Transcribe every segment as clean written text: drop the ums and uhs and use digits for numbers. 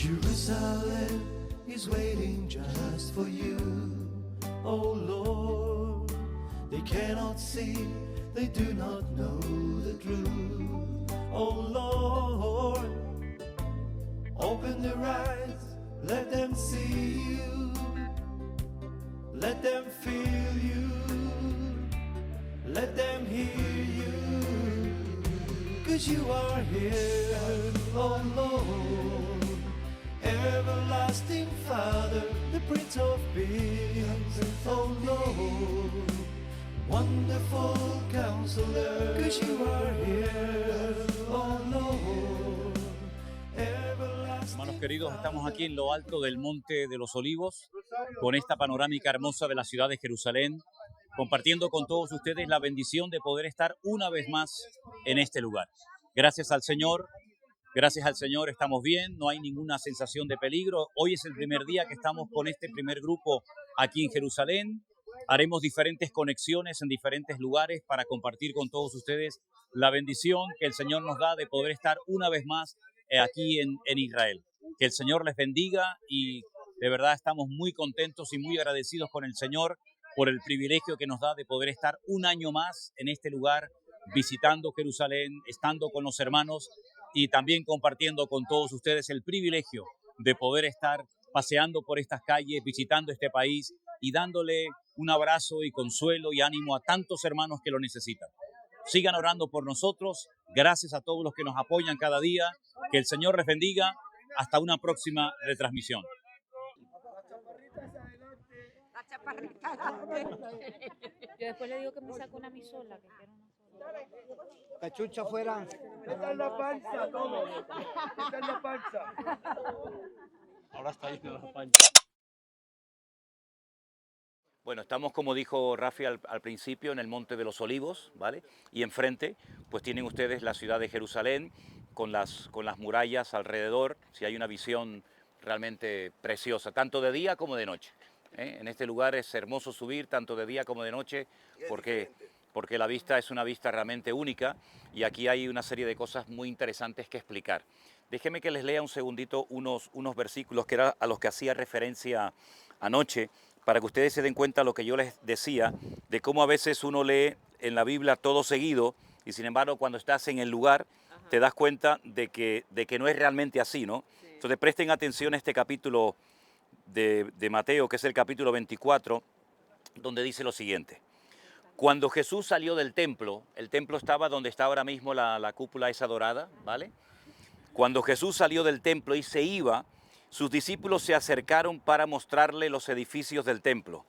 Jerusalem is waiting just for you, oh Lord. They cannot see, they do not know the truth, oh Lord. Open their eyes, let them see you, let them feel you, let them hear you, 'cause you are here, oh Lord. Everlasting Father, the Prince of Peace, oh Lord. Wonderful Counselor, 'cause you are here, oh Lord. Hermanos queridos, estamos aquí en lo alto del Monte de los Olivos, con esta panorámica hermosa de la ciudad de Jerusalén, compartiendo con todos ustedes la bendición de poder estar una vez más en este lugar. Gracias al Señor, estamos bien, no hay ninguna sensación de peligro. Hoy es el primer día que estamos con este primer grupo aquí en Jerusalén. Haremos diferentes conexiones en diferentes lugares para compartir con todos ustedes la bendición que el Señor nos da de poder estar una vez más aquí en Israel. Que el Señor les bendiga y de verdad estamos muy contentos y muy agradecidos con el Señor por el privilegio que nos da de poder estar un año más en este lugar, visitando Jerusalén, estando con los hermanos y también compartiendo con todos ustedes el privilegio de poder estar paseando por estas calles, visitando este país y dándole un abrazo y consuelo y ánimo a tantos hermanos que lo necesitan. Sigan orando por nosotros. Gracias a todos los que nos apoyan cada día. Que el Señor les bendiga. Hasta una próxima retransmisión. Yo después le digo que me saque una a mí sola, que quiero una sola. Cachucha afuera. Está en la panza todo. Está en la panza. Ahora está ahí en la pancha. Bueno, estamos, como dijo Rafi al principio, en el Monte de los Olivos, ¿vale? Y enfrente, pues tienen ustedes la ciudad de Jerusalén con las murallas alrededor. Si hay una visión realmente preciosa, tanto de día como de noche. En este lugar es hermoso subir, tanto de día como de noche, porque la vista es una vista realmente única y aquí hay una serie de cosas muy interesantes que explicar. Déjenme que les lea un segundito unos versículos que era a los que hacía referencia anoche, para que ustedes se den cuenta de lo que yo les decía, de cómo a veces uno lee en la Biblia todo seguido y sin embargo cuando estás en el lugar te das cuenta de que no es realmente así, ¿no? Sí. Entonces presten atención a este capítulo de Mateo, que es el capítulo 24, donde dice lo siguiente. Cuando Jesús salió del templo, el templo estaba donde está ahora mismo la cúpula esa dorada, ¿vale? Cuando Jesús salió del templo y se iba, sus discípulos se acercaron para mostrarle los edificios del templo.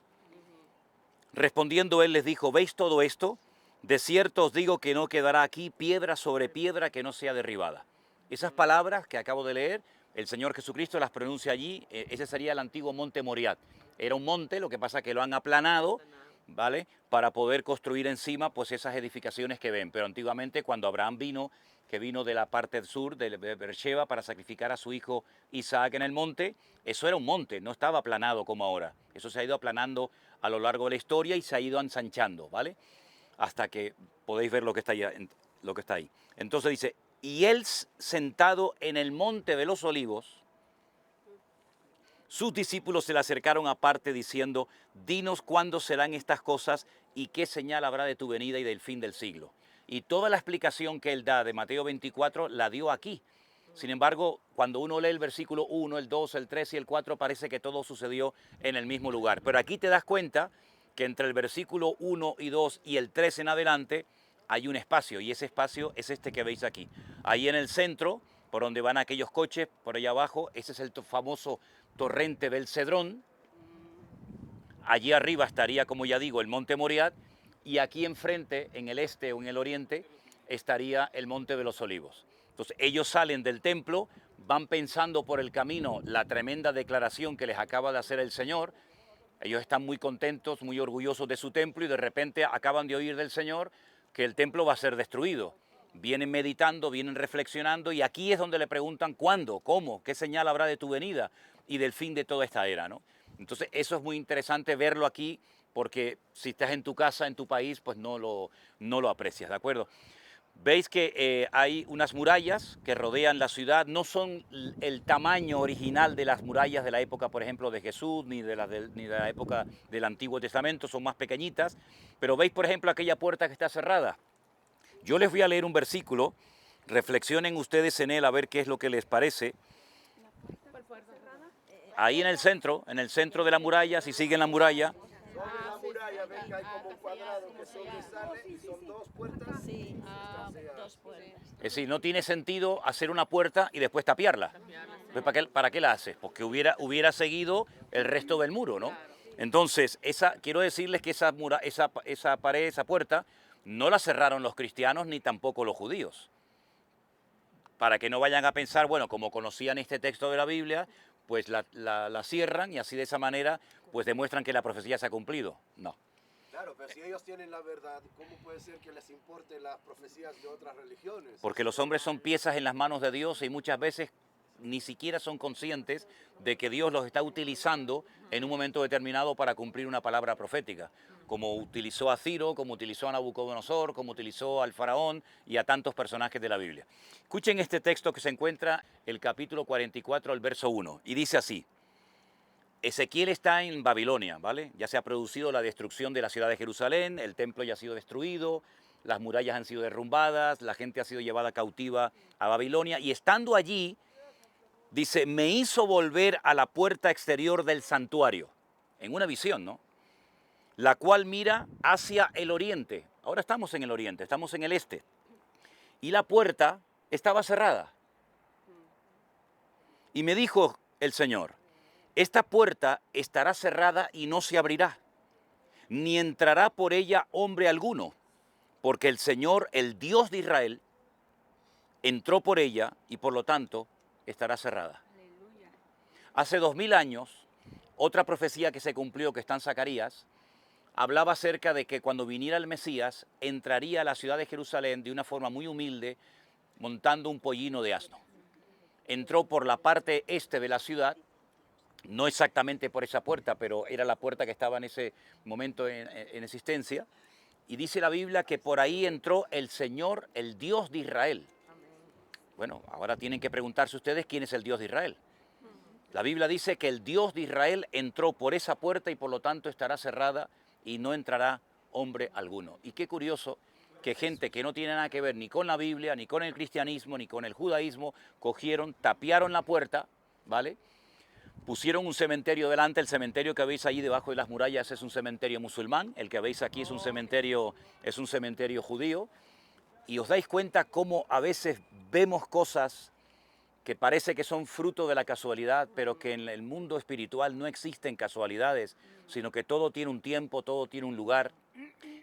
Respondiendo él les dijo, ¿veis todo esto? De cierto os digo que no quedará aquí piedra sobre piedra que no sea derribada. Esas palabras que acabo de leer, el Señor Jesucristo las pronuncia allí, ese sería el antiguo monte Moriat. Era un monte, lo que pasa es que lo han aplanado, ¿vale? Para poder construir encima pues esas edificaciones que ven. Pero antiguamente cuando Abraham vino, que vino de la parte sur de Beersheba para sacrificar a su hijo Isaac en el monte, eso era un monte, no estaba aplanado como ahora. Eso se ha ido aplanando a lo largo de la historia y se ha ido ensanchando, ¿vale? Hasta que podéis ver lo que está ahí. Entonces dice, y él sentado en el monte de los olivos, sus discípulos se le acercaron aparte diciendo, dinos cuándo serán estas cosas y qué señal habrá de tu venida y del fin del siglo. Y toda la explicación que él da de Mateo 24 la dio aquí. Sin embargo, cuando uno lee el versículo 1, el 2, el 3 y el 4, parece que todo sucedió en el mismo lugar. Pero aquí te das cuenta que entre el versículo 1 y 2 y el 3 en adelante hay un espacio, y ese espacio es este que veis aquí. Ahí en el centro, por donde van aquellos coches, por allá abajo, ese es el famoso torrente del Cedrón. Allí arriba estaría, como ya digo, el monte Moriat, y aquí enfrente, en el este o en el oriente, estaría el monte de los Olivos. Entonces ellos salen del templo, van pensando por el camino la tremenda declaración que les acaba de hacer el Señor. Ellos están muy contentos, muy orgullosos de su templo y de repente acaban de oír del Señor que el templo va a ser destruido. Vienen meditando, vienen reflexionando y aquí es donde le preguntan cuándo, cómo, qué señal habrá de tu venida y del fin de toda esta era, ¿no? Entonces eso es muy interesante verlo aquí porque si estás en tu casa, en tu país, pues no lo aprecias, ¿de acuerdo? Veis que hay unas murallas que rodean la ciudad, no son el tamaño original de las murallas de la época, por ejemplo, de Jesús, ni de la época del Antiguo Testamento, son más pequeñitas, pero veis, por ejemplo, aquella puerta que está cerrada. Yo les voy a leer un versículo, reflexionen ustedes en él a ver qué es lo que les parece. Ahí en el centro de la muralla, si siguen la muralla, Sobre la muralla ven que hay como un cuadrado que sobresale y son dos puertas. Sí, dos puertas. es decir, no tiene sentido hacer una puerta y después tapiarla. Pues, ¿para qué la haces? Porque hubiera seguido el resto del muro, ¿no? Entonces, quiero decirles que esa pared, esa puerta, no la cerraron los cristianos ni tampoco los judíos. Para que no vayan a pensar, bueno, como conocían este texto de la Biblia, pues la cierran y así de esa manera pues demuestran que la profecía se ha cumplido. No. Claro, pero si ellos tienen la verdad, ¿cómo puede ser que les importen las profecías de otras religiones? Porque los hombres son piezas en las manos de Dios y muchas veces ni siquiera son conscientes de que Dios los está utilizando en un momento determinado para cumplir una palabra profética, como utilizó a Ciro, como utilizó a Nabucodonosor, como utilizó al faraón y a tantos personajes de la Biblia. Escuchen este texto que se encuentra el capítulo 44, el verso 1, y dice así: Ezequiel está en Babilonia, ¿vale? Ya se ha producido la destrucción de la ciudad de Jerusalén, el templo ya ha sido destruido, las murallas han sido derrumbadas, la gente ha sido llevada cautiva a Babilonia, y estando allí, dice, me hizo volver a la puerta exterior del santuario, en una visión, ¿no? La cual mira hacia el oriente. Ahora estamos en el oriente, estamos en el este. Y la puerta estaba cerrada. Y me dijo el Señor, esta puerta estará cerrada y no se abrirá, ni entrará por ella hombre alguno, porque el Señor, el Dios de Israel, entró por ella y por lo tanto estará cerrada. Hace 2000 años, otra profecía que se cumplió, que está en Zacarías, hablaba acerca de que cuando viniera el Mesías, entraría a la ciudad de Jerusalén de una forma muy humilde, montando un pollino de asno. Entró por la parte este de la ciudad, no exactamente por esa puerta, pero era la puerta que estaba en ese momento en existencia, y dice la Biblia que por ahí entró el Señor, el Dios de Israel. Bueno, ahora tienen que preguntarse ustedes quién es el Dios de Israel. La Biblia dice que el Dios de Israel entró por esa puerta y por lo tanto estará cerrada y no entrará hombre alguno. Y qué curioso que gente que no tiene nada que ver ni con la Biblia, ni con el cristianismo, ni con el judaísmo, cogieron, tapiaron la puerta, ¿vale? Pusieron un cementerio delante, el cementerio que veis allí debajo de las murallas es un cementerio musulmán, el que veis aquí es un cementerio judío, y os dais cuenta cómo a veces vemos cosas que parece que son fruto de la casualidad, pero que en el mundo espiritual no existen casualidades, sino que todo tiene un tiempo, todo tiene un lugar,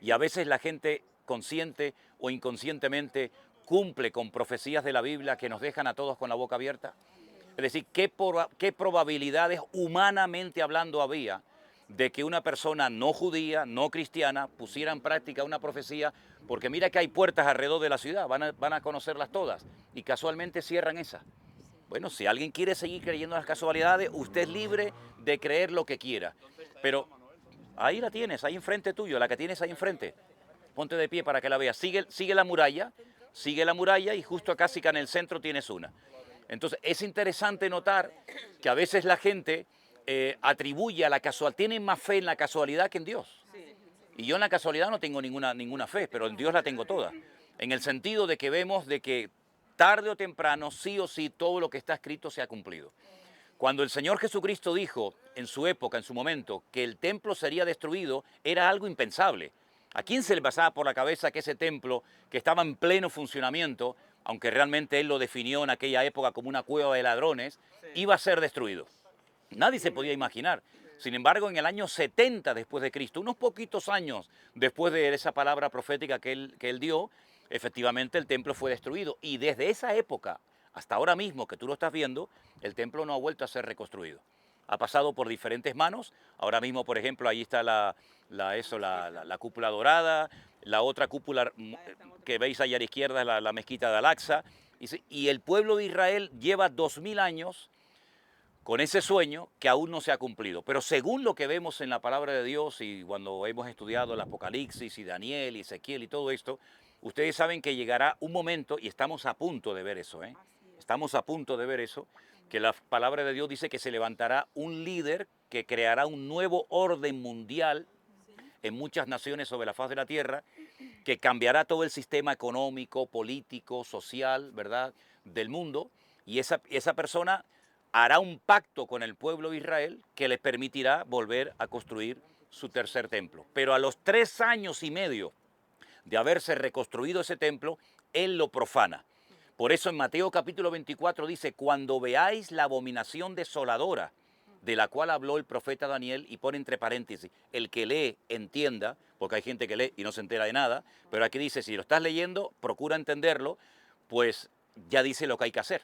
y a veces la gente consciente o inconscientemente cumple con profecías de la Biblia que nos dejan a todos con la boca abierta. Es decir, ¿qué probabilidades humanamente hablando había de que una persona no judía, no cristiana, pusiera en práctica una profecía? Porque mira que hay puertas alrededor de la ciudad, van a conocerlas todas, y casualmente cierran esa. Bueno, si alguien quiere seguir creyendo en las casualidades, usted es libre de creer lo que quiera. Pero ahí la tienes, ahí enfrente tuyo, la que tienes ahí enfrente. Ponte de pie para que la veas. Sigue la muralla y justo casi que en el centro tienes una. Entonces, es interesante notar que a veces la gente atribuye a la casualidad, tiene más fe en la casualidad que en Dios. Y yo en la casualidad no tengo ninguna fe, pero en Dios la tengo toda. En el sentido de que vemos de que tarde o temprano, sí o sí, todo lo que está escrito se ha cumplido. Cuando el Señor Jesucristo dijo en su época, en su momento, que el templo sería destruido, era algo impensable. ¿A quién se le pasaba por la cabeza que ese templo, que estaba en pleno funcionamiento, aunque realmente él lo definió en aquella época como una cueva de ladrones, iba a ser destruido? Nadie se podía imaginar. Sin embargo, en el año 70 después de Cristo, unos poquitos años después de esa palabra profética que él dio, efectivamente el templo fue destruido. Y desde esa época hasta ahora mismo que tú lo estás viendo, el templo no ha vuelto a ser reconstruido. Ha pasado por diferentes manos. Ahora mismo, por ejemplo, ahí está la cúpula dorada, la otra cúpula que veis allá a la izquierda es la mezquita de Al-Aqsa. Y el pueblo de Israel lleva 2000 años con ese sueño que aún no se ha cumplido. Pero según lo que vemos en la palabra de Dios y cuando hemos estudiado el Apocalipsis y Daniel y Ezequiel y todo esto, ustedes saben que llegará un momento, y estamos a punto de ver eso, estamos a punto de ver eso, que la palabra de Dios dice que se levantará un líder que creará un nuevo orden mundial en muchas naciones sobre la faz de la tierra, que cambiará todo el sistema económico, político, social, ¿verdad?, del mundo, y esa persona hará un pacto con el pueblo de Israel que les permitirá volver a construir su tercer templo. Pero a los 3 años y medio de haberse reconstruido ese templo, él lo profana. Por eso en Mateo capítulo 24 dice, cuando veáis la abominación desoladora de la cual habló el profeta Daniel, y pone entre paréntesis, el que lee entienda, porque hay gente que lee y no se entera de nada, pero aquí dice, si lo estás leyendo, procura entenderlo, pues ya dice lo que hay que hacer.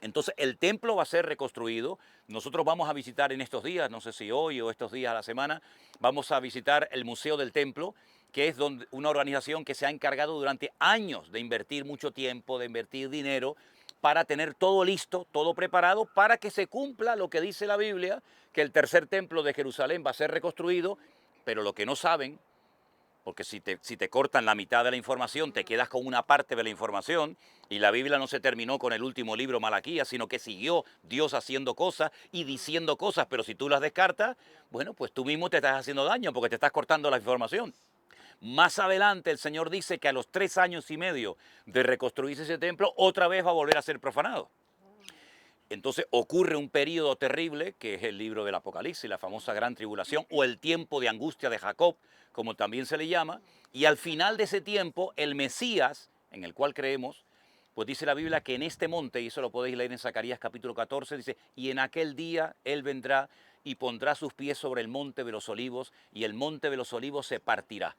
Entonces el templo va a ser reconstruido. Nosotros vamos a visitar en estos días, no sé si hoy o estos días a la semana, vamos a visitar el Museo del Templo, que es una organización que se ha encargado durante años de invertir mucho tiempo, de invertir dinero, para tener todo listo, todo preparado, para que se cumpla lo que dice la Biblia, que el tercer templo de Jerusalén va a ser reconstruido, pero lo que no saben, porque si te cortan la mitad de la información, te quedas con una parte de la información, y la Biblia no se terminó con el último libro, Malaquías, sino que siguió Dios haciendo cosas y diciendo cosas, pero si tú las descartas, bueno, pues tú mismo te estás haciendo daño porque te estás cortando la información. Más adelante el Señor dice que a los 3 años y medio de reconstruirse ese templo, otra vez va a volver a ser profanado. Entonces ocurre un periodo terrible, que es el libro del Apocalipsis, la famosa gran tribulación, o el tiempo de angustia de Jacob, como también se le llama, y al final de ese tiempo, el Mesías, en el cual creemos, pues dice la Biblia que en este monte, y eso lo podéis leer en Zacarías capítulo 14, dice, y en aquel día Él vendrá y pondrá sus pies sobre el monte de los olivos, y el monte de los olivos se partirá.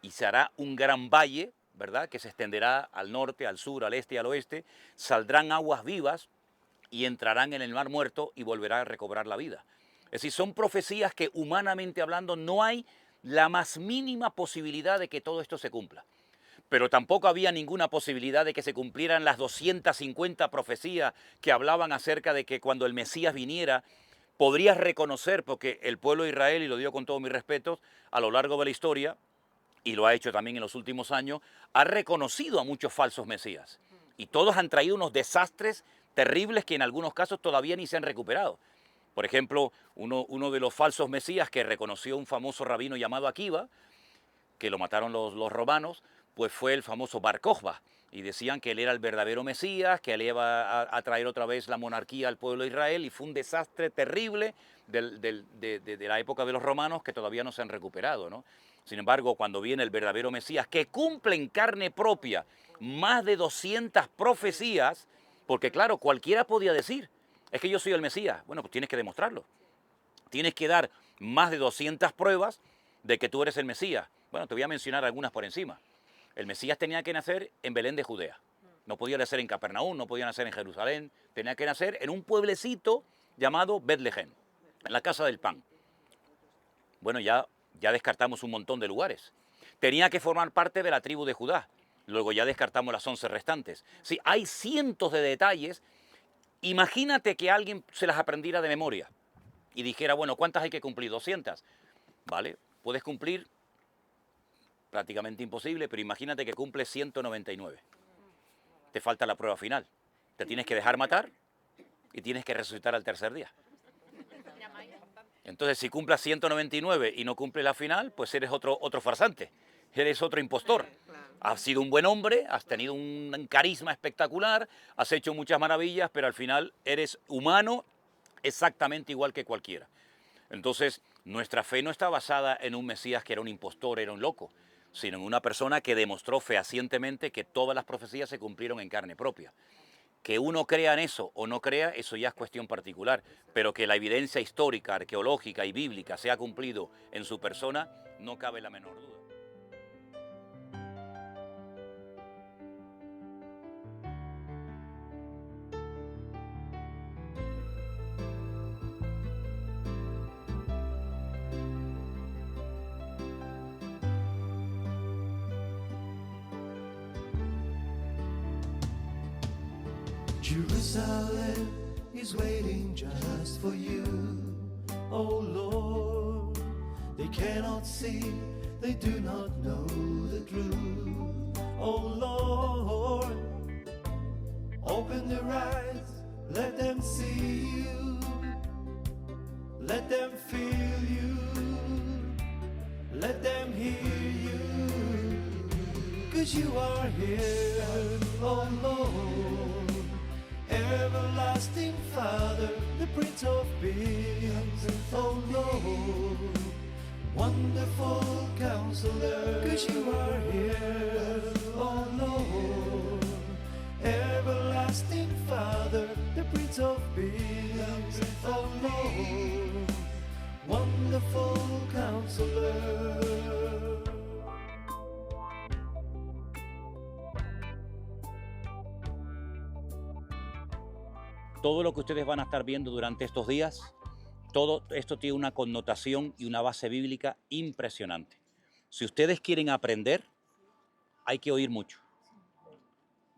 Y se hará un gran valle, ¿verdad?, que se extenderá al norte, al sur, al este y al oeste, saldrán aguas vivas y entrarán en el mar muerto y volverá a recobrar la vida. Es decir, son profecías que humanamente hablando no hay la más mínima posibilidad de que todo esto se cumpla. Pero tampoco había ninguna posibilidad de que se cumplieran las 250 profecías que hablaban acerca de que cuando el Mesías viniera, podrías reconocer, porque el pueblo de Israel, y lo digo con todos mis respetos, a lo largo de la historia, y lo ha hecho también en los últimos años, ha reconocido a muchos falsos mesías. Y todos han traído unos desastres terribles que en algunos casos todavía ni se han recuperado. Por ejemplo, uno de los falsos mesías que reconoció un famoso rabino llamado Akiva, que lo mataron los romanos, pues fue el famoso Bar Kokhba. Y decían que él era el verdadero Mesías, que él iba a traer otra vez la monarquía al pueblo de Israel, y fue un desastre terrible de la época de los romanos que todavía no se han recuperado, ¿no? Sin embargo, cuando viene el verdadero Mesías, que cumple en carne propia más de 200 profecías, porque claro, cualquiera podía decir, es que yo soy el Mesías. Bueno, pues tienes que demostrarlo. Tienes que dar más de 200 pruebas de que tú eres el Mesías. Bueno, te voy a mencionar algunas por encima. El Mesías tenía que nacer en Belén de Judea. No podía nacer en Capernaum, no podía nacer en Jerusalén. Tenía que nacer en un pueblecito llamado Betlehem, en la casa del pan. Bueno, ya descartamos un montón de lugares. Tenía que formar parte de la tribu de Judá. Luego ya descartamos las 11 restantes. Sí, hay cientos de detalles. Imagínate que alguien se las aprendiera de memoria y dijera, bueno, ¿cuántas hay que cumplir? 200. Vale, puedes cumplir, prácticamente imposible, pero imagínate que cumples 199. Te falta la prueba final. Te tienes que dejar matar y tienes que resucitar al tercer día. Entonces, si cumplas 199 y no cumples la final, pues eres otro farsante, eres otro impostor. Has sido un buen hombre, has tenido un carisma espectacular, has hecho muchas maravillas, pero al final eres humano exactamente igual que cualquiera. Entonces, nuestra fe no está basada en un Mesías que era un impostor, era un loco, sino en una persona que demostró fehacientemente que todas las profecías se cumplieron en carne propia. Que uno crea en eso o no crea, eso ya es cuestión particular, pero que la evidencia histórica, arqueológica y bíblica se ha cumplido en su persona, no cabe la menor duda. Jerusalem is waiting just for you, oh Lord. They cannot see, they do not know the truth. Oh Lord, open their eyes, let them see you, let them feel you, let them hear you, 'cause you are here, oh Lord, everlasting Father, the Prince of Peace, oh Lord, wonderful Counselor, 'cause you are here, oh Lord, everlasting Father, the Prince of Peace, oh Lord, wonderful Counselor. Todo lo que ustedes van a estar viendo durante estos días, todo esto tiene una connotación y una base bíblica impresionante. Si ustedes quieren aprender, hay que oír mucho,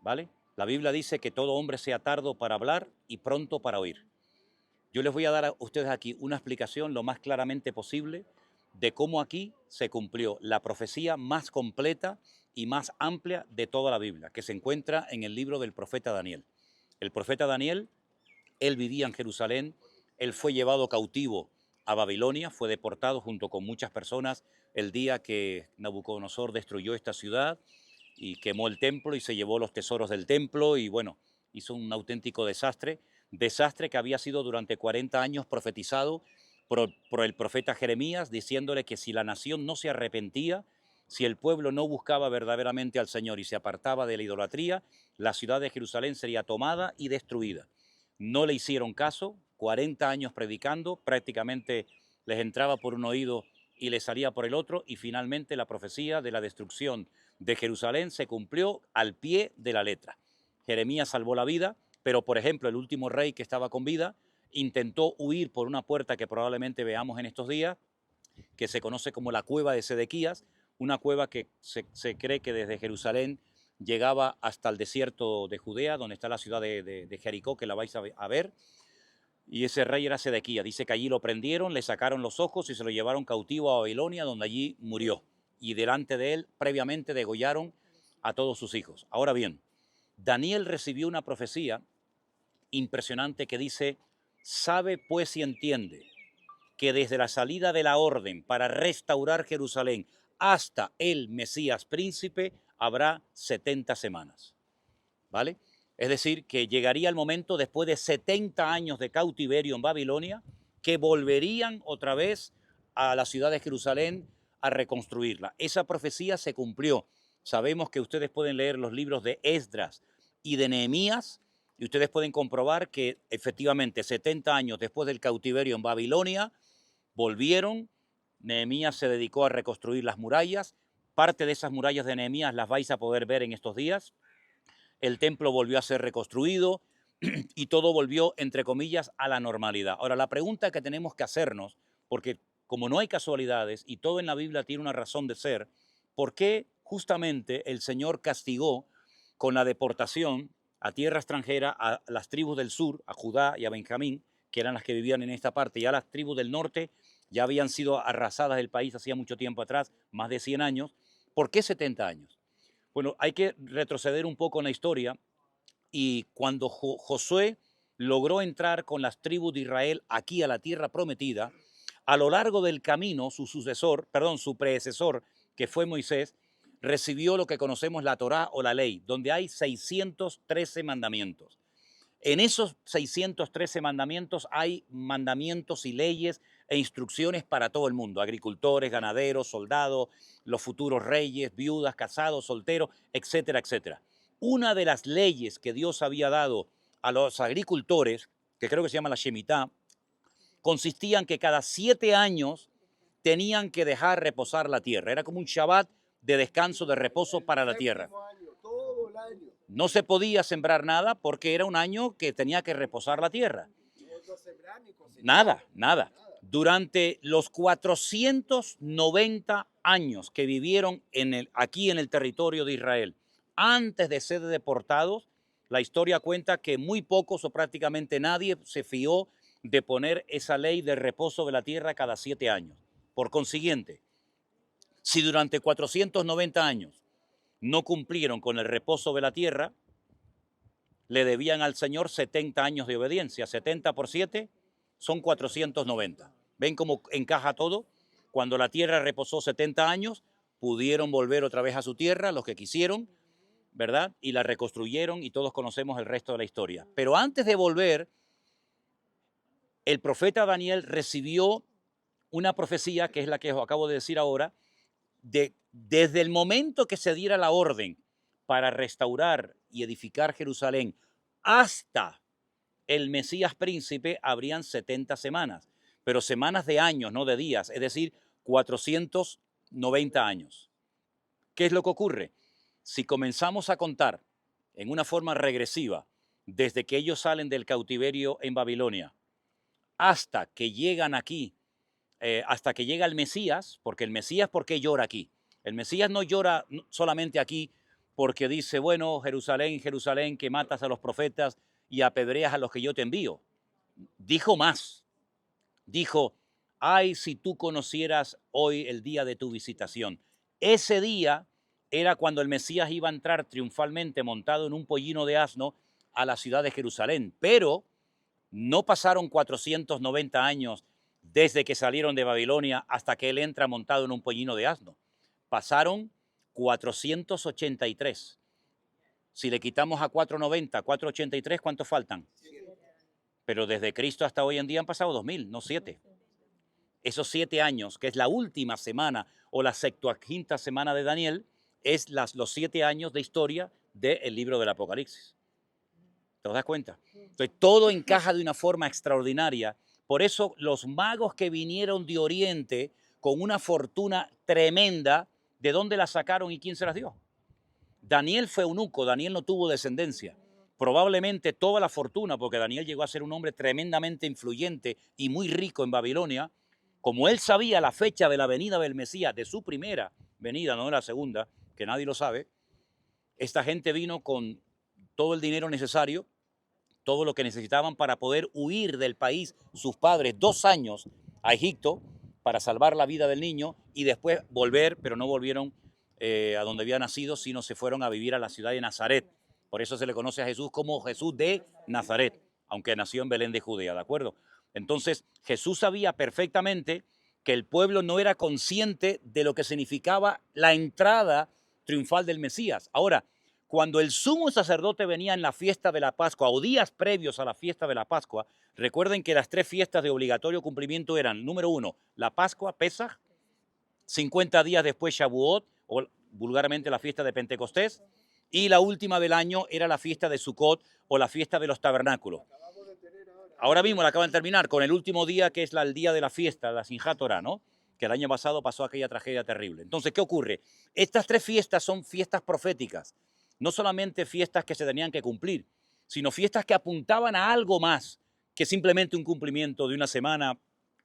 ¿vale? La Biblia dice que todo hombre sea tardo para hablar y pronto para oír. Yo les voy a dar a ustedes aquí una explicación lo más claramente posible de cómo aquí se cumplió la profecía más completa y más amplia de toda la Biblia, que se encuentra en el libro del profeta Daniel. El profeta Daniel, él vivía en Jerusalén, él fue llevado cautivo a Babilonia, fue deportado junto con muchas personas el día que Nabucodonosor destruyó esta ciudad y quemó el templo y se llevó los tesoros del templo y bueno, hizo un auténtico desastre que había sido durante 40 años profetizado por el profeta Jeremías, diciéndole que si la nación no se arrepentía, si el pueblo no buscaba verdaderamente al Señor y se apartaba de la idolatría, la ciudad de Jerusalén sería tomada y destruida. No le hicieron caso, 40 años predicando, prácticamente les entraba por un oído y les salía por el otro, y finalmente la profecía de la destrucción de Jerusalén se cumplió al pie de la letra. Jeremías salvó la vida, pero por ejemplo el último rey que estaba con vida intentó huir por una puerta que probablemente veamos en estos días, que se conoce como la cueva de Sedequías, una cueva que se cree que desde Jerusalén llegaba hasta el desierto de Judea, donde está la ciudad de Jericó, que la vais a ver, y ese rey era Sedequías. Dice que allí lo prendieron, le sacaron los ojos y se lo llevaron cautivo a Babilonia, donde allí murió, y delante de él previamente degollaron a todos sus hijos. Ahora bien, Daniel recibió una profecía impresionante que dice: sabe pues y entiende que desde la salida de la orden para restaurar Jerusalén hasta el Mesías príncipe habrá 70 semanas, ¿vale? Es decir, que llegaría el momento después de 70 años de cautiverio en Babilonia que volverían otra vez a la ciudad de Jerusalén a reconstruirla. Esa profecía se cumplió. Sabemos que ustedes pueden leer los libros de Esdras y de Nehemías y ustedes pueden comprobar que efectivamente 70 años después del cautiverio en Babilonia volvieron. Nehemías se dedicó a reconstruir las murallas. Parte de esas murallas de Nehemías las vais a poder ver en estos días. El templo volvió a ser reconstruido y todo volvió, entre comillas, a la normalidad. Ahora, la pregunta que tenemos que hacernos, porque como no hay casualidades y todo en la Biblia tiene una razón de ser, ¿por qué justamente el Señor castigó con la deportación a tierra extranjera a las tribus del sur, a Judá y a Benjamín, que eran las que vivían en esta parte, y a las tribus del norte ya habían sido arrasadas del país hacía mucho tiempo atrás, más de 100 años? ¿Por qué 70 años? Bueno, hay que retroceder un poco en la historia, y cuando Josué logró entrar con las tribus de Israel aquí a la tierra prometida, a lo largo del camino su predecesor, que fue Moisés, recibió lo que conocemos la Torá o la ley, donde hay 613 mandamientos. En esos 613 mandamientos hay mandamientos y leyes e instrucciones para todo el mundo: agricultores, ganaderos, soldados, los futuros reyes, viudas, casados, solteros, etcétera, etcétera. Una de las leyes que Dios había dado a los agricultores, que creo que se llama la Shemitá, consistía en que cada 7 años tenían que dejar reposar la tierra. Era como un Shabbat de descanso, de reposo para la tierra. Todo el año. No se podía sembrar nada porque era un año que tenía que reposar la tierra. No sembrar ni cosechar. Nada. Durante los 490 años que vivieron aquí en el territorio de Israel, antes de ser deportados, la historia cuenta que muy pocos o prácticamente nadie se fió de poner esa ley de reposo de la tierra cada 7 años. Por consiguiente, Si durante 490 años no cumplieron con el reposo de la tierra, le debían al Señor 70 años de obediencia. 70 por 7 son 490. ¿Ven cómo encaja todo? Cuando la tierra reposó 70 años, pudieron volver otra vez a su tierra, los que quisieron, ¿verdad? Y la reconstruyeron y todos conocemos el resto de la historia. Pero antes de volver, el profeta Daniel recibió una profecía, que es la que os acabo de decir ahora, desde el momento que se diera la orden para restaurar y edificar Jerusalén hasta el Mesías príncipe, habrían 70 semanas, pero semanas de años, no de días, es decir, 490 años. ¿Qué es lo que ocurre? Si comenzamos a contar en una forma regresiva, desde que ellos salen del cautiverio en Babilonia, hasta que llegan aquí, hasta que llega el Mesías, porque el Mesías, ¿por qué llora aquí? El Mesías no llora solamente aquí porque dice, bueno, Jerusalén, Jerusalén, que matas a los profetas y apedreas a los que yo te envío. Dijo más. Dijo, ay, si tú conocieras hoy el día de tu visitación. Ese día era cuando el Mesías iba a entrar triunfalmente montado en un pollino de asno a la ciudad de Jerusalén. Pero no pasaron 490 años desde que salieron de Babilonia hasta que él entra montado en un pollino de asno. Pasaron 483. Si le quitamos a 490, 483, ¿cuántos faltan? Pero desde Cristo hasta hoy en día han pasado 2000, no 7. Esos 7 años, que es la última semana o la 70ª semana de Daniel, es los 7 años de historia del libro del Apocalipsis. ¿Te das cuenta? Entonces, todo encaja de una forma extraordinaria. Por eso los magos que vinieron de Oriente con una fortuna tremenda, ¿de dónde la sacaron y quién se las dio? Daniel fue eunuco, Daniel no tuvo descendencia. Probablemente toda la fortuna, porque Daniel llegó a ser un hombre tremendamente influyente y muy rico en Babilonia, como él sabía la fecha de la venida del Mesías, de su primera venida, no de la segunda, que nadie lo sabe, esta gente vino con todo el dinero necesario, todo lo que necesitaban para poder huir del país, sus padres, 2 años a Egipto para salvar la vida del niño y después volver, pero no volvieron a donde había nacido, sino se fueron a vivir a la ciudad de Nazaret. Por eso se le conoce a Jesús como Jesús de Nazaret, aunque nació en Belén de Judea, ¿de acuerdo? Entonces Jesús sabía perfectamente que el pueblo no era consciente de lo que significaba la entrada triunfal del Mesías. Ahora, cuando el sumo sacerdote venía en la fiesta de la Pascua o días previos a la fiesta de la Pascua, recuerden que las 3 fiestas de obligatorio cumplimiento eran, número 1, la Pascua, Pesaj, 50 días después Shavuot, o vulgarmente la fiesta de Pentecostés, y la última del año era la fiesta de Sukkot o la fiesta de los tabernáculos. Ahora mismo la acaban de terminar con el último día, que es el día de la fiesta, la Simchat Torah, ¿no? Que el año pasado pasó aquella tragedia terrible. Entonces, ¿qué ocurre? Estas 3 fiestas son fiestas proféticas. No solamente fiestas que se tenían que cumplir, sino fiestas que apuntaban a algo más que simplemente un cumplimiento de una semana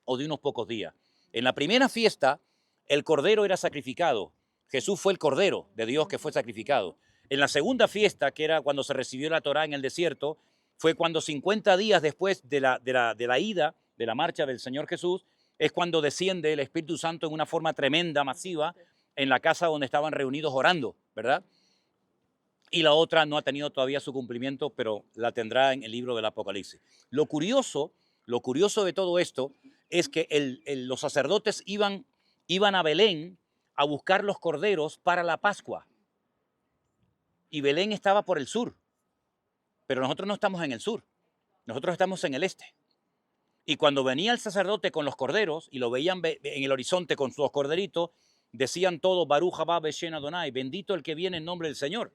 o de unos pocos días. En la primera fiesta, el cordero era sacrificado. Jesús fue el cordero de Dios que fue sacrificado. En la segunda fiesta, que era cuando se recibió la Torá en el desierto, fue cuando 50 días después de la ida, de la marcha del Señor Jesús, es cuando desciende el Espíritu Santo en una forma tremenda, masiva, en la casa donde estaban reunidos orando, ¿verdad? Y la otra no ha tenido todavía su cumplimiento, pero la tendrá en el libro del Apocalipsis. Lo curioso de todo esto es que los sacerdotes iban a Belén a buscar los corderos para la Pascua. Y Belén estaba por el sur, pero nosotros no estamos en el sur, nosotros estamos en el este. Y cuando venía el sacerdote con los corderos y lo veían en el horizonte con sus corderitos, decían todos, Baruch haba Beshem Adonai, bendito el que viene en nombre del Señor.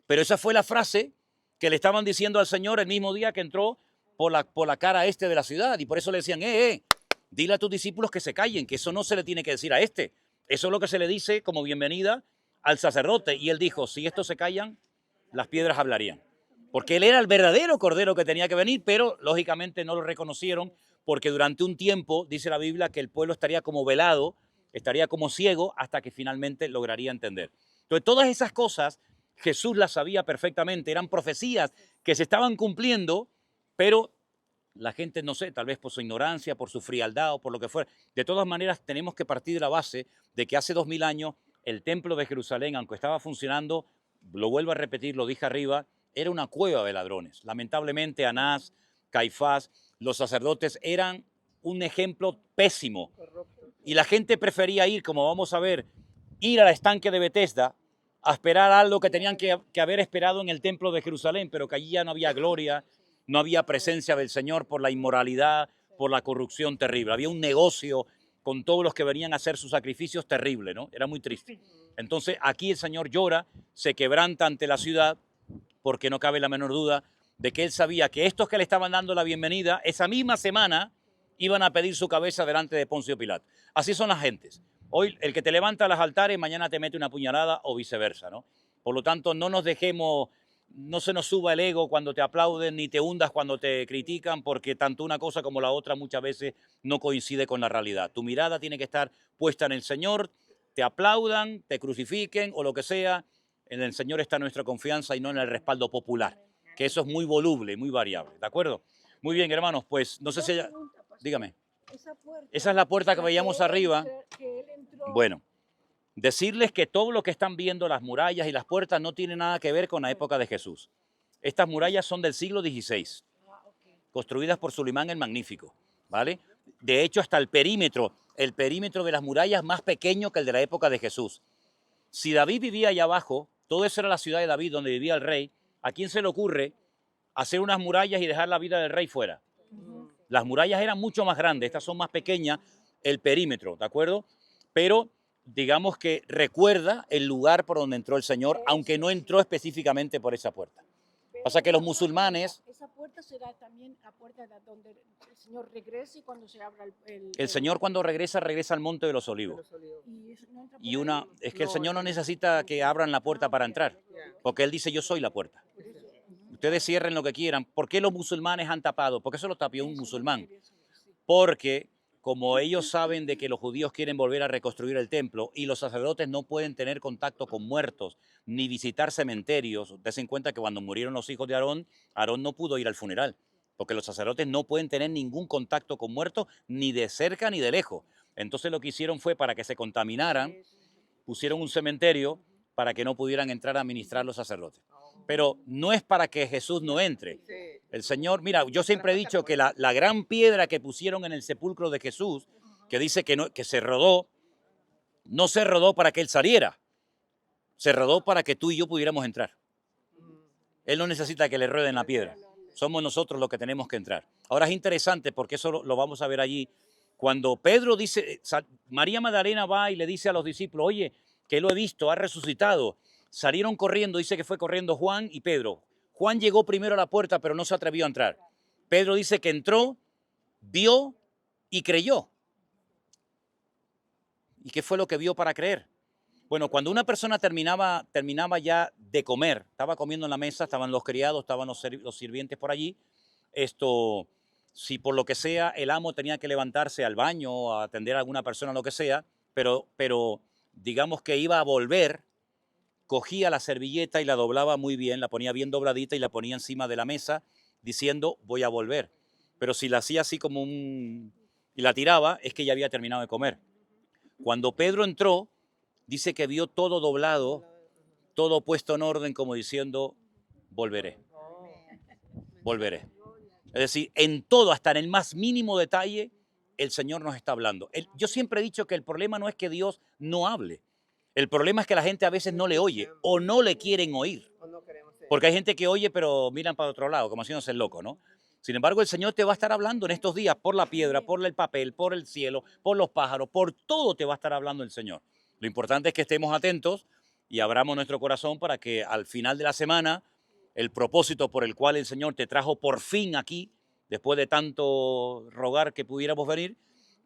Pero esa fue la frase que le estaban diciendo al Señor el mismo día que entró por la cara este de la ciudad. Y por eso le decían, dile a tus discípulos que se callen, que eso no se le tiene que decir a este. Eso es lo que se le dice como bienvenida al sacerdote. Y él dijo, si estos se callan, las piedras hablarían. Porque él era el verdadero cordero que tenía que venir, pero lógicamente no lo reconocieron porque durante un tiempo, dice la Biblia, que el pueblo estaría como velado, estaría como ciego hasta que finalmente lograría entender. Entonces, todas esas cosas Jesús las sabía perfectamente, eran profecías que se estaban cumpliendo, pero la gente, no sé, tal vez por su ignorancia, por su frialdad o por lo que fuera. De todas maneras, tenemos que partir de la base de que hace 2000 años el templo de Jerusalén, aunque estaba funcionando, lo vuelvo a repetir, lo dije arriba, era una cueva de ladrones. Lamentablemente, Anás, Caifás, los sacerdotes eran un ejemplo pésimo. Y la gente prefería ir, como vamos a ver, ir al estanque de Betesda a esperar algo que tenían que haber esperado en el templo de Jerusalén, pero que allí ya no había gloria, no había presencia del Señor por la inmoralidad, por la corrupción terrible. Había un negocio con todos los que venían a hacer sus sacrificios terrible, ¿no? Era muy triste. Entonces aquí el Señor llora, se quebranta ante la ciudad, porque no cabe la menor duda de que él sabía que estos que le estaban dando la bienvenida, esa misma semana iban a pedir su cabeza delante de Poncio Pilato. Así son las gentes. Hoy el que te levanta a los altares, mañana te mete una puñalada o viceversa, ¿no? Por lo tanto, no nos dejemos, no se nos suba el ego cuando te aplauden, ni te hundas cuando te critican, porque tanto una cosa como la otra muchas veces no coincide con la realidad. Tu mirada tiene que estar puesta en el Señor, te aplaudan, te crucifiquen o lo que sea, en el Señor está nuestra confianza y no en el respaldo popular, que eso es muy voluble, muy variable, ¿de acuerdo? Muy bien, hermanos, pues no sé si... Dígame. Esa es la puerta que veíamos arriba. Bueno, decirles que todo lo que están viendo, las murallas y las puertas, no tiene nada que ver con la época de Jesús. Estas murallas son del siglo XVI, construidas por Sulimán el Magnífico, ¿vale? De hecho, hasta el perímetro de las murallas más pequeño que el de la época de Jesús. Si David vivía allá abajo, todo eso era la ciudad de David, donde vivía el rey, ¿a quién se le ocurre hacer unas murallas y dejar la vida del rey fuera? Las murallas eran mucho más grandes, estas son más pequeñas, el perímetro, ¿de acuerdo? Pero digamos que recuerda el lugar por donde entró el Señor, aunque no entró específicamente por esa puerta. Pasa que los musulmanes... Esa puerta será también la puerta de donde el Señor regrese cuando se abra el Señor cuando regresa al Monte de los Olivos. Y es que el Señor no necesita que abran la puerta para entrar, porque Él dice, yo soy la puerta. Ustedes cierren lo que quieran. ¿Por qué los musulmanes han tapado? Porque eso lo tapió un musulmán. Porque como ellos saben de que los judíos quieren volver a reconstruir el templo y los sacerdotes no pueden tener contacto con muertos ni visitar cementerios, dense en cuenta que cuando murieron los hijos de Aarón, Aarón no pudo ir al funeral, porque los sacerdotes no pueden tener ningún contacto con muertos ni de cerca ni de lejos. Entonces lo que hicieron fue, para que se contaminaran, pusieron un cementerio para que no pudieran entrar a ministrar los sacerdotes. Pero no es para que Jesús no entre. El Señor, mira, yo siempre he dicho que la gran piedra que pusieron en el sepulcro de Jesús, que dice que se rodó, no se rodó para que Él saliera, se rodó para que tú y yo pudiéramos entrar. Él no necesita que le rueden la piedra, somos nosotros los que tenemos que entrar. Ahora es interesante porque eso lo vamos a ver allí. Cuando Pedro dice, María Magdalena va y le dice a los discípulos, oye, que lo he visto, ha resucitado. Salieron corriendo, dice que fue corriendo Juan y Pedro. Juan llegó primero a la puerta, pero no se atrevió a entrar. Pedro dice que entró, vio y creyó. ¿Y qué fue lo que vio para creer? Bueno, cuando una persona terminaba ya de comer, estaba comiendo en la mesa, estaban los criados, estaban los sirvientes por allí, si por lo que sea el amo tenía que levantarse al baño, a atender a alguna persona, lo que sea, pero digamos que iba a volver, cogía la servilleta y la doblaba muy bien, la ponía bien dobladita y la ponía encima de la mesa diciendo voy a volver. Pero si la hacía así como y la tiraba, es que ya había terminado de comer. Cuando Pedro entró, dice que vio todo doblado, todo puesto en orden como diciendo volveré, volveré. Es decir, en todo, hasta en el más mínimo detalle, el Señor nos está hablando. Yo siempre he dicho que el problema no es que Dios no hable. El problema es que la gente a veces no le oye o no le quieren oír. Porque hay gente que oye pero miran para otro lado, como haciéndose el loco, ¿no? Sin embargo, el Señor te va a estar hablando en estos días por la piedra, por el papel, por el cielo, por los pájaros, por todo te va a estar hablando el Señor. Lo importante es que estemos atentos y abramos nuestro corazón para que al final de la semana el propósito por el cual el Señor te trajo por fin aquí, después de tanto rogar que pudiéramos venir,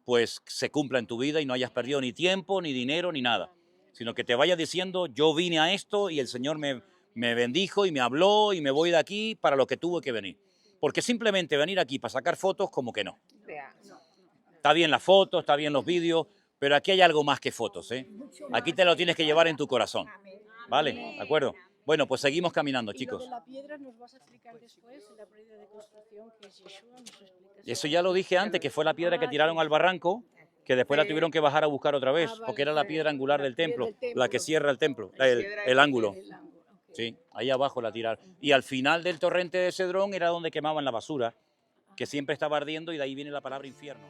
pues se cumpla en tu vida y no hayas perdido ni tiempo, ni dinero, ni nada. Sino que te vayas diciendo, yo vine a esto y el Señor me bendijo y me habló y me voy de aquí para lo que tuve que venir. Porque simplemente venir aquí para sacar fotos, como que no. Está bien las fotos, está bien los vídeos, pero aquí hay algo más que fotos, ¿eh? Aquí te lo tienes que llevar en tu corazón, ¿vale? ¿De acuerdo? Bueno, pues seguimos caminando, Y lo chicos. de la piedra nos vas a explicar después, la piedra de construcción que es Yeshua, nos explicas. Eso ya lo dije antes, que fue la piedra que Ah, tiraron sí. al barranco, que después la tuvieron que bajar a buscar otra vez, vale, porque era la fue piedra angular la del piedra templo, del la que templo. cierra el templo, La el ángulo. El ángulo, ok. Sí, ahí abajo la tiraron. Y al final del torrente de Cedrón era donde quemaban la basura, que siempre estaba ardiendo y de ahí viene la palabra infierno.